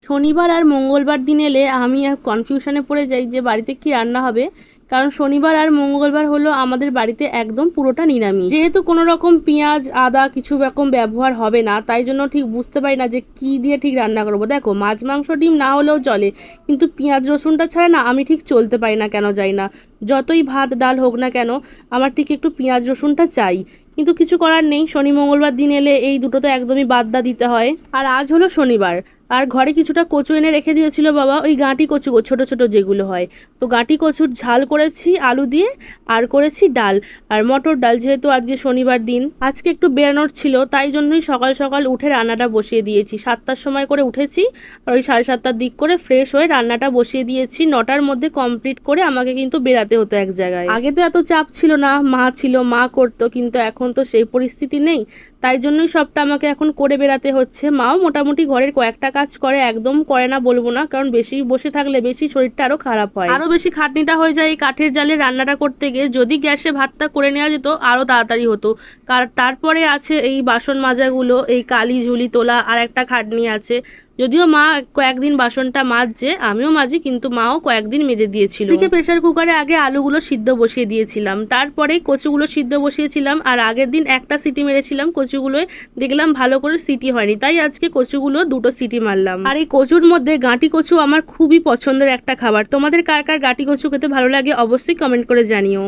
শনিবার আর মঙ্গলবার দিন এলে আমি আর কনফিউশনে পড়ে যাই যে বাড়িতে কি রান্না হবে। কারণ শনিবার আর মঙ্গলবার হলো আমাদের বাড়িতে একদম পুরোটা নিরামিষ। যেহেতু কোনো রকম পেঁয়াজ আদা কিছু রকম ব্যবহার হবে না, তাই জন্য ঠিক বুঝতে পারি না যে কি দিয়ে ঠিক রান্না করবো। দেখো, মাছ মাংস ডিম না হলেও চলে, কিন্তু পেঁয়াজ রসুনটা ছাড়া না আমি ঠিক চলতে পারি না, কেন যাই না। যতই ভাত ডাল হোক না কেন আমার ঠিক একটু পেঁয়াজ রসুনটা চাই। কিন্তু কিছু করার নেই, শনি মঙ্গলবার দিন এলে এই দুটো তো একদমই বাদ দিতে হয়। আর আজ হলো শনিবার, আর ঘরে কিছুটা কচু এনে রেখে দিয়েছিল বাবা, ওই গাঁটি কচু, ছোট ছোট যেগুলো হয়। তো গাঁটি কচুর ঝাল করেছি আলু দিয়ে, আর করেছি ডাল আর মটর ডাল। যেহেতু আজকে শনিবার দিন, আজকে একটু বেরানোর ছিল, তাই জন্যই সকাল সকাল উঠে রান্নাটা বসিয়ে দিয়েছি। 7টার সময় করে উঠেছি, আর ওই 7:30টার দিক করে ফ্রেশ হয়ে রান্নাটা বসিয়ে দিয়েছি। 9টার মধ্যে কমপ্লিট করে আমাকে কিন্তু বেরাতে হতো এক জায়গায়। আগে তো এত চাপ ছিল না, মা ছিল, মা করতো, কিন্তু এখন তো সেই পরিস্থিতি নেই, তাই জন্যই সবটা আমাকে এখন করে বেরাতে হচ্ছে। মাও মোটামুটি ঘরের কয়েকটা কাজ করে, একদম করে না বলবো না, কারণ বেশি বসে থাকলে বেশি শরীরটা আরো খারাপ হয়, আরো বেশি খাটনিটা হয়ে যায় এই কাঠের জালে রান্নাটা করতে গিয়ে। যদি গ্যাসে ভাতটা করে নেওয়া যেত আরো তাড়াতাড়ি হতো। কারণ তারপরে আছে এই বাসন মাজাগুলো, এই কালি ঝুলি তোলা, আর একটা খাটনি আছে। যদিও মা কয়েকদিন বাসনটা মাজছে, আমিও মাজি, কিন্তু মাও কয়েকদিন মেজে দিয়েছিল। এদিকে প্রেসার কুকারে আগে আলুগুলো সিদ্ধ বসিয়ে দিয়েছিলাম, তারপরে কচুগুলো সিদ্ধ বসিয়েছিলাম, আর আগের দিন একটা সিটি মেরেছিলাম কচুগুলোয়, দেখলাম ভালো করে সিটি হয়নি, তাই আজকে কচুগুলো 2টো সিটি মারলাম। আর এই কচুর মধ্যে গাঁটি কচু আমার খুবই পছন্দের একটা খাবার। তোমাদের কার কার গাঁটি কচু খেতে ভালো লাগে অবশ্যই কমেন্ট করে জানিও।